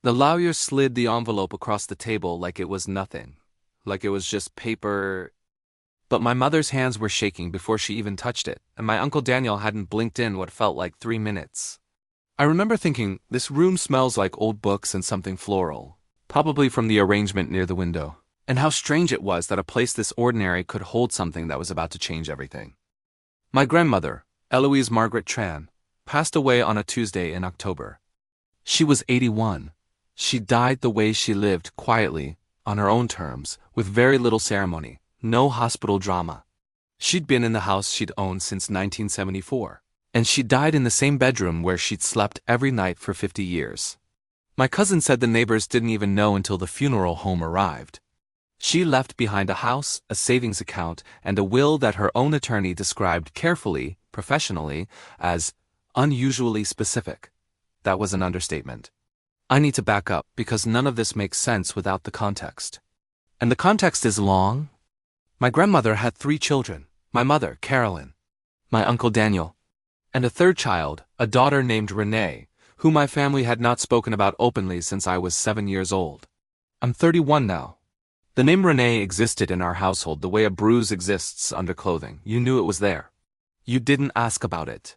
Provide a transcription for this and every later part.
The lawyer slid the envelope across the table like it was nothing, like it was just paper. But my mother's hands were shaking before she even touched it, and my Uncle Daniel hadn't blinked in what felt like 3 minutes. I remember thinking, this room smells like old books and something floral, probably from the arrangement near the window, and how strange it was that a place this ordinary could hold something that was about to change everything. My grandmother, Eloise Margaret Tran, passed away on a Tuesday in October. She was 81. She died the way she lived, quietly, on her own terms, with very little ceremony, no hospital drama. She'd been in the house she'd owned since 1974, and she died in the same bedroom where she'd slept every night for 50 years. My cousin said the neighbors didn't even know until the funeral home arrived. She left behind a house, a savings account, and a will that her own attorney described carefully, professionally, as unusually specific. That was an understatement. I need to back up because none of this makes sense without the context. And the context is long. My grandmother had 3 children, my mother, Carolyn, my uncle Daniel, and a third child, a daughter named Renee, who my family had not spoken about openly since I was 7 years old. I'm 31 now. The name Renee existed in our household the way a bruise exists under clothing. You knew it was there. You didn't ask about it.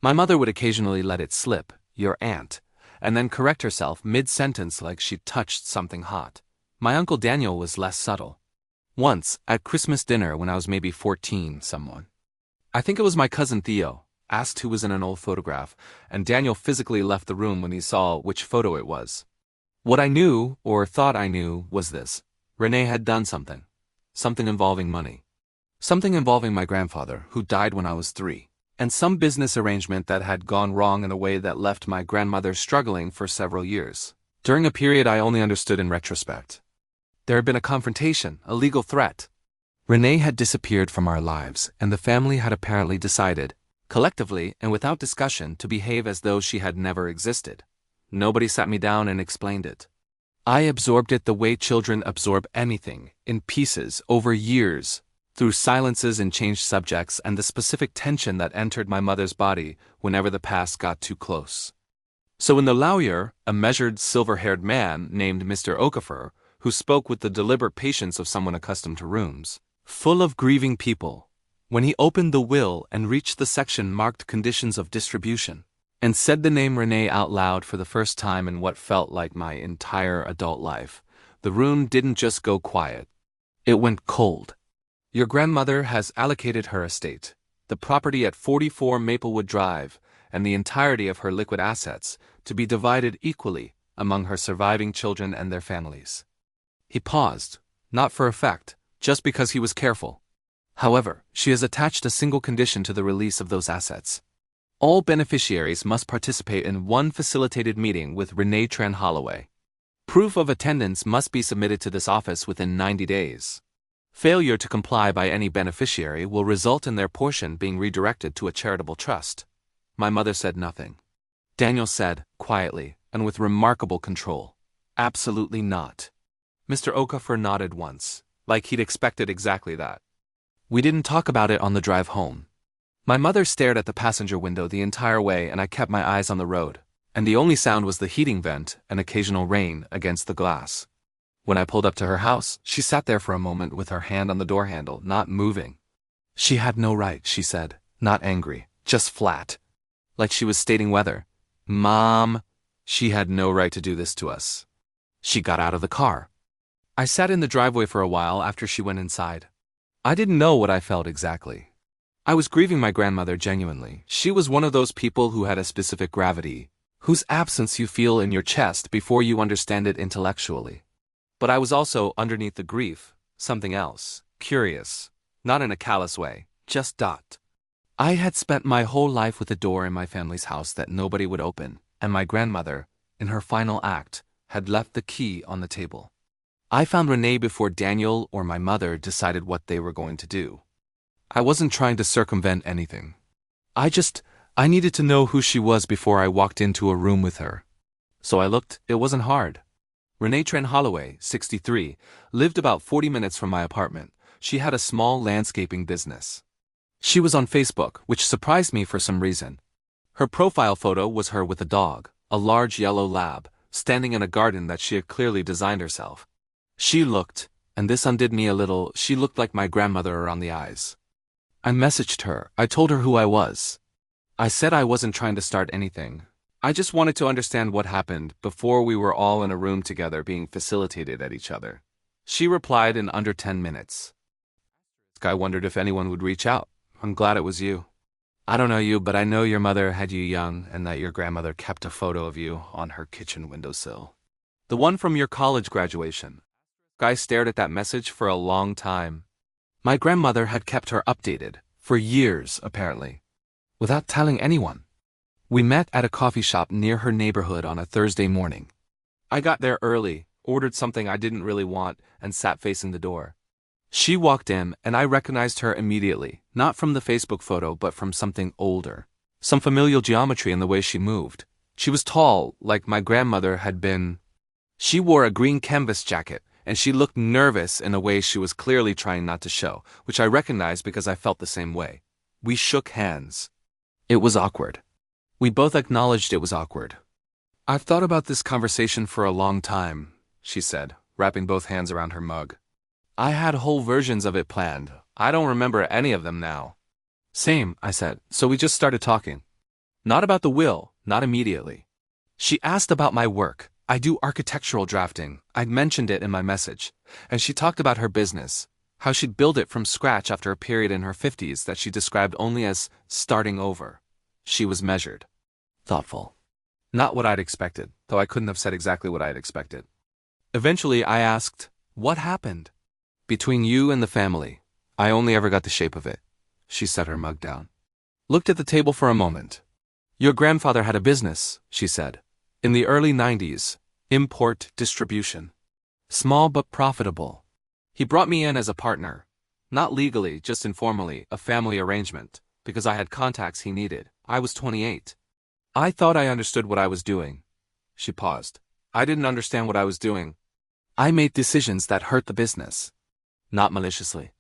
My mother would occasionally let it slip, your aunt, and then correct herself mid-sentence like she'd touched something hot. My Uncle Daniel was less subtle. Once, at Christmas dinner when I was maybe 14, someone, I think it was my cousin Theo, asked who was in an old photograph, and Daniel physically left the room when he saw which photo it was. What I knew, or thought I knew, was this. Renee had done something. Something involving money. Something involving my grandfather, who died when I was 3. And some business arrangement that had gone wrong in a way that left my grandmother struggling for several years. During a period I only understood in retrospect. There had been a confrontation, a legal threat. Renee had disappeared from our lives, and the family had apparently decided, collectively and without discussion, to behave as though she had never existed. Nobody sat me down and explained it. I absorbed it the way children absorb anything, in pieces, over years, through silences and changed subjects and the specific tension that entered my mother's body whenever the past got too close. So when the lawyer, a measured, silver-haired man named Mr. Okafor, who spoke with the deliberate patience of someone accustomed to rooms, full of grieving people, when he opened the will and reached the section marked Conditions of Distribution, and said the name Renee out loud for the first time in what felt like my entire adult life, the room didn't just go quiet. It went cold. Your grandmother has allocated her estate, the property at 44 Maplewood Drive, and the entirety of her liquid assets, to be divided equally among her surviving children and their families. He paused, not for effect, just because he was careful. However, she has attached a single condition to the release of those assets. All beneficiaries must participate in one facilitated meeting with Renee Tran Holloway. Proof of attendance must be submitted to this office within 90 days. Failure to comply by any beneficiary will result in their portion being redirected to a charitable trust. My mother said nothing. Daniel said, quietly, and with remarkable control, absolutely not. Mr. Okafor nodded once, like he'd expected exactly that. We didn't talk about it on the drive home. My mother stared at the passenger window the entire way, and I kept my eyes on the road, and the only sound was the heating vent and occasional rain against the glass. When I pulled up to her house, she sat there for a moment with her hand on the door handle, not moving. She had no right, she said, not angry, just flat. Like she was stating whether, Mom, she had no right to do this to us. She got out of the car. I sat in the driveway for a while after she went inside. I didn't know what I felt exactly. I was grieving my grandmother genuinely. She was one of those people who had a specific gravity, whose absence you feel in your chest before you understand it intellectually. But I was also, underneath the grief, something else, curious, not in a callous way, just dot. I had spent my whole life with a door in my family's house that nobody would open, and my grandmother, in her final act, had left the key on the table. I found Renee before Daniel or my mother decided what they were going to do. I wasn't trying to circumvent anything. I needed to know who she was before I walked into a room with her. So I looked. It wasn't hard. Renee Tran Holloway, 63, lived about 40 minutes from my apartment. She had a small landscaping business. She was on Facebook, which surprised me for some reason. Her profile photo was her with a dog, a large yellow lab, standing in a garden that she had clearly designed herself. She looked, and this undid me a little, she looked like my grandmother around the eyes. I messaged her. I told her who I was. I said I wasn't trying to start anything. I just wanted to understand what happened before we were all in a room together being facilitated at each other. She replied in under 10 minutes. I wondered if anyone would reach out. I'm glad it was you. I don't know you, but I know your mother had you young and that your grandmother kept a photo of you on her kitchen windowsill. The one from your college graduation. I stared at that message for a long time. My grandmother had kept her updated, for years apparently, without telling anyone. We met at a coffee shop near her neighborhood on a Thursday morning. I got there early, ordered something I didn't really want, and sat facing the door. She walked in, and I recognized her immediately, not from the Facebook photo but from something older. Some familial geometry in the way she moved. She was tall, like my grandmother had been. She wore a green canvas jacket, and she looked nervous in a way she was clearly trying not to show, which I recognized because I felt the same way. We shook hands. It was awkward. We both acknowledged it was awkward. I've thought about this conversation for a long time, she said, wrapping both hands around her mug. I had whole versions of it planned. I don't remember any of them now. Same, I said, so we just started talking. Not about the will, not immediately. She asked about my work. I do architectural drafting. I'd mentioned it in my message. And she talked about her business, how she'd build it from scratch after a period in her 50s that she described only as starting over. She was measured. Thoughtful. Not what I'd expected, though I couldn't have said exactly what I'd expected. Eventually, I asked, what happened? Between you and the family, I only ever got the shape of it. She set her mug down. Looked at the table for a moment. Your grandfather had a business, she said. In the early 90s, import distribution. Small but profitable. He brought me in as a partner. Not legally, just informally, a family arrangement, because I had contacts he needed. I was 28. I thought I understood what I was doing. She paused. I didn't understand what I was doing. I made decisions that hurt the business. Not maliciously.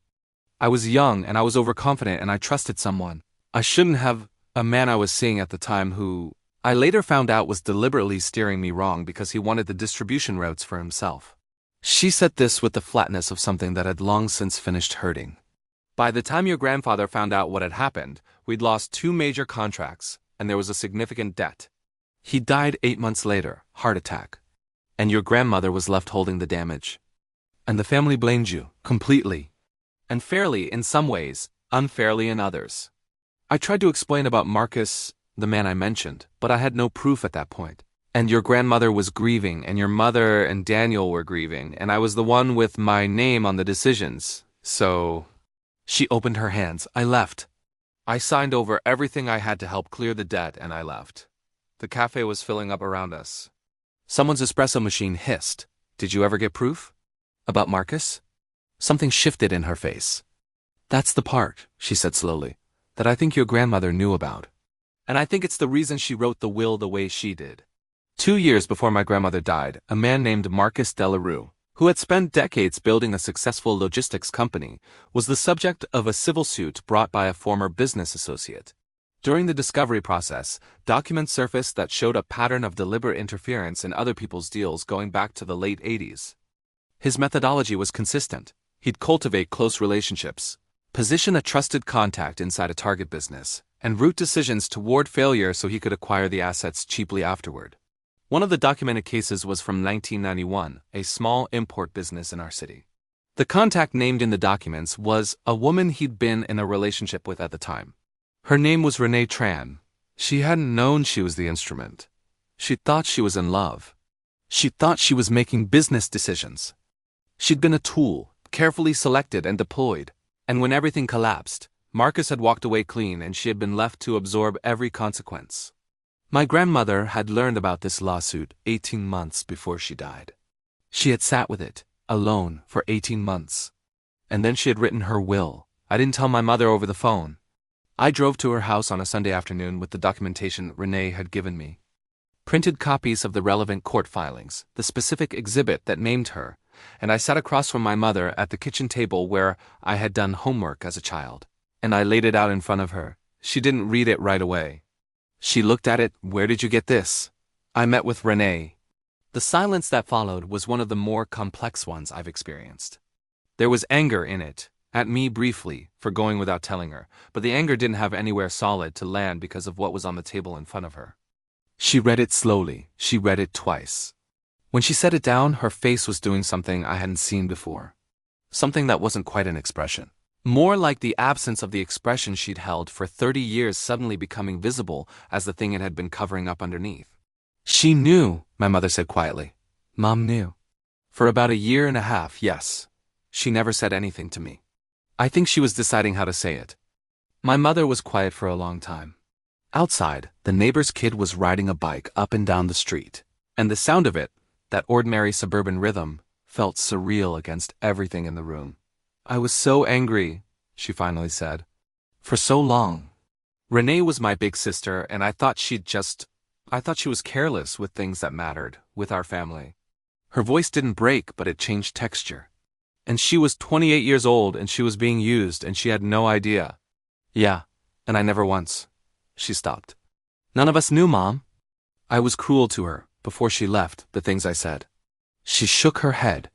I was young and I was overconfident and I trusted someone. I shouldn't have. A man I was seeing at the time who, I later found out, was deliberately steering me wrong because he wanted the distribution routes for himself. She said this with the flatness of something that had long since finished hurting. By the time your grandfather found out what had happened, we'd lost 2 major contracts, and there was a significant debt. He died 8 months later, heart attack. And your grandmother was left holding the damage. And the family blamed you, completely. And fairly in some ways, unfairly in others. I tried to explain about Marcus, the man I mentioned, but I had no proof at that point. And your grandmother was grieving, and your mother and Daniel were grieving, and I was the one with my name on the decisions, so... She opened her hands. I left. I signed over everything I had to help clear the debt, and I left. The cafe was filling up around us. Someone's espresso machine hissed. Did you ever get proof? About Marcus? Something shifted in her face. That's the part, she said slowly, that I think your grandmother knew about. And I think it's the reason she wrote the will the way she did. 2 years before my grandmother died, a man named Marcus Delarue, who had spent decades building a successful logistics company, was the subject of a civil suit brought by a former business associate. During the discovery process, documents surfaced that showed a pattern of deliberate interference in other people's deals going back to the late 80s. His methodology was consistent. He'd cultivate close relationships, position a trusted contact inside a target business, and route decisions toward failure so he could acquire the assets cheaply afterward. One of the documented cases was from 1991, a small import business in our city. The contact named in the documents was a woman he'd been in a relationship with at the time. Her name was Renee Tran. She hadn't known she was the instrument. She thought she was in love. She thought she was making business decisions. She'd been a tool, carefully selected and deployed. And when everything collapsed, Marcus had walked away clean and she had been left to absorb every consequence. My grandmother had learned about this lawsuit 18 months before she died. She had sat with it, alone, for 18 months. And then she had written her will. I didn't tell my mother over the phone. I drove to her house on a Sunday afternoon with the documentation Renee had given me. Printed copies of the relevant court filings, the specific exhibit that named her, and I sat across from my mother at the kitchen table where I had done homework as a child. And I laid it out in front of her. She didn't read it right away. She looked at it. Where did you get this? I met with Renee. The silence that followed was one of the more complex ones I've experienced. There was anger in it, at me briefly, for going without telling her, but the anger didn't have anywhere solid to land because of what was on the table in front of her. She read it slowly. She read it twice. When she set it down, her face was doing something I hadn't seen before. Something that wasn't quite an expression. More like the absence of the expression she'd held for 30 years suddenly becoming visible as the thing it had been covering up underneath. She knew, my mother said quietly. Mom knew. For about a year and a half, yes. She never said anything to me. I think she was deciding how to say it. My mother was quiet for a long time. Outside, the neighbor's kid was riding a bike up and down the street, and the sound of it, that ordinary suburban rhythm, felt surreal against everything in the room. I was so angry, she finally said. For so long. Renee was my big sister, and I thought she was careless with things that mattered, with our family. Her voice didn't break, but it changed texture. And she was 28 years old, and she was being used, and she had no idea. Yeah, and I never once. She stopped. None of us knew, Mom. I was cruel to her, before she left, the things I said. She shook her head.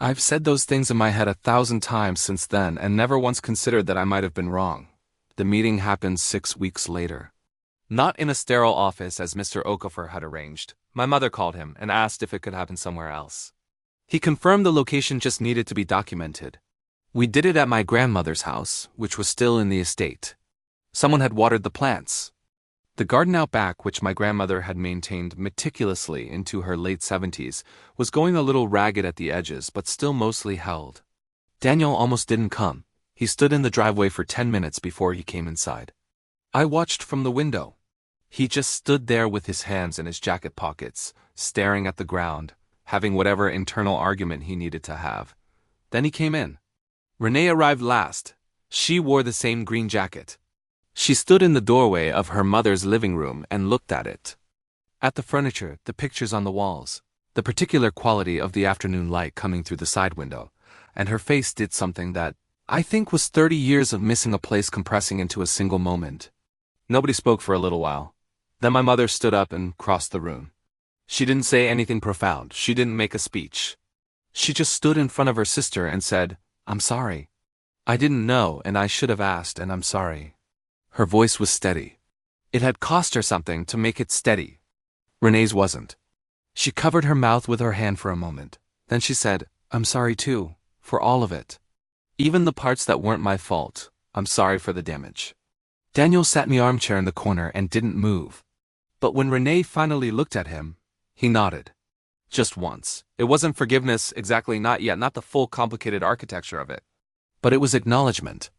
I've said those things in my head 1,000 times since then, and never once considered that I might have been wrong. The meeting happened 6 weeks later. Not in a sterile office as Mr. Okafor had arranged. My mother called him and asked if it could happen somewhere else. He confirmed the location just needed to be documented. We did it at my grandmother's house, which was still in the estate. Someone had watered the plants. The garden out back, which my grandmother had maintained meticulously into her late 70s, was going a little ragged at the edges but still mostly held. Daniel almost didn't come. He stood in the driveway for 10 minutes before he came inside. I watched from the window. He just stood there with his hands in his jacket pockets, staring at the ground, having whatever internal argument he needed to have. Then he came in. Renee arrived last. She wore the same green jacket. She stood in the doorway of her mother's living room and looked at it. At the furniture, the pictures on the walls, the particular quality of the afternoon light coming through the side window, and her face did something that I think was 30 years of missing a place compressing into a single moment. Nobody spoke for a little while. Then my mother stood up and crossed the room. She didn't say anything profound. She didn't make a speech. She just stood in front of her sister and said, I'm sorry. I didn't know, and I should have asked, and I'm sorry. Her voice was steady. It had cost her something to make it steady. Renee's wasn't. She covered her mouth with her hand for a moment. Then she said, I'm sorry too, for all of it. Even the parts that weren't my fault. I'm sorry for the damage. Daniel sat in the armchair in the corner and didn't move. But when Renee finally looked at him, he nodded. Just once. It wasn't forgiveness exactly, not yet, not the full complicated architecture of it. But it was acknowledgement.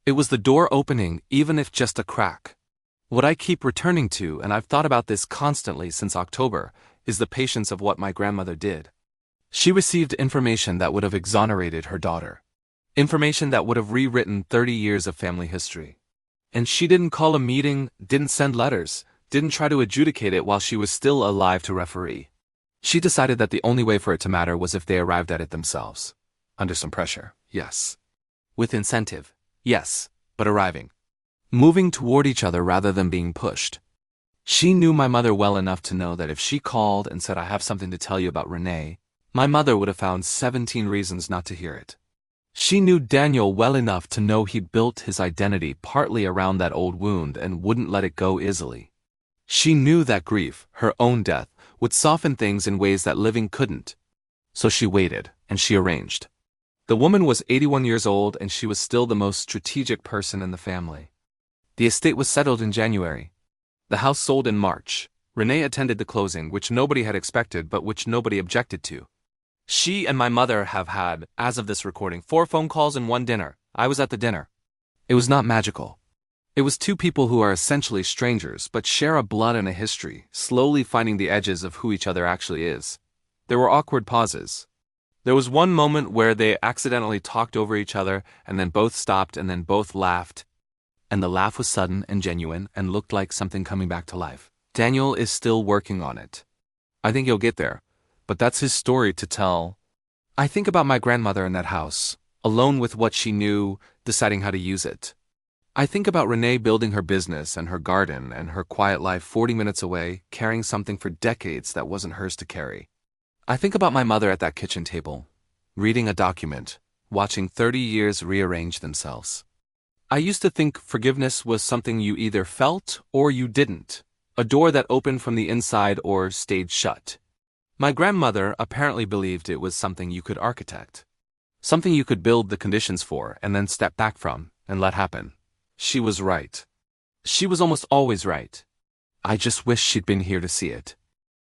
It was the door opening, even if just a crack. What I keep returning to, and I've thought about this constantly since October, is the patience of what my grandmother did. She received information that would have exonerated her daughter. Information that would have rewritten 30 years of family history. And she didn't call a meeting, didn't send letters, didn't try to adjudicate it while she was still alive to referee. She decided that the only way for it to matter was if they arrived at it themselves. Under some pressure, yes. With incentive, yes, but arriving. Moving toward each other rather than being pushed. She knew my mother well enough to know that if she called and said I have something to tell you about Renee, my mother would have found 17 reasons not to hear it. She knew Daniel well enough to know he built his identity partly around that old wound and wouldn't let it go easily. She knew that grief, her own death, would soften things in ways that living couldn't. So she waited, and she arranged. The woman was 81 years old, and she was still the most strategic person in the family. The estate was settled in January. The house sold in March. Renee attended the closing, which nobody had expected but which nobody objected to. She and my mother have had, as of this recording, 4 phone calls and 1 dinner. I was at the dinner. It was not magical. It was 2 people who are essentially strangers but share a blood and a history, slowly finding the edges of who each other actually is. There were awkward pauses. There was one moment where they accidentally talked over each other and then both stopped and then both laughed. And the laugh was sudden and genuine and looked like something coming back to life. Daniel is still working on it. I think he'll get there. But that's his story to tell. I think about my grandmother in that house, alone with what she knew, deciding how to use it. I think about Renee building her business and her garden and her quiet life 40 minutes away, carrying something for decades that wasn't hers to carry. I think about my mother at that kitchen table, reading a document, watching 30 years rearrange themselves. I used to think forgiveness was something you either felt or you didn't, a door that opened from the inside or stayed shut. My grandmother apparently believed it was something you could architect. Something you could build the conditions for and then step back from and let happen. She was right. She was almost always right. I just wish she'd been here to see it.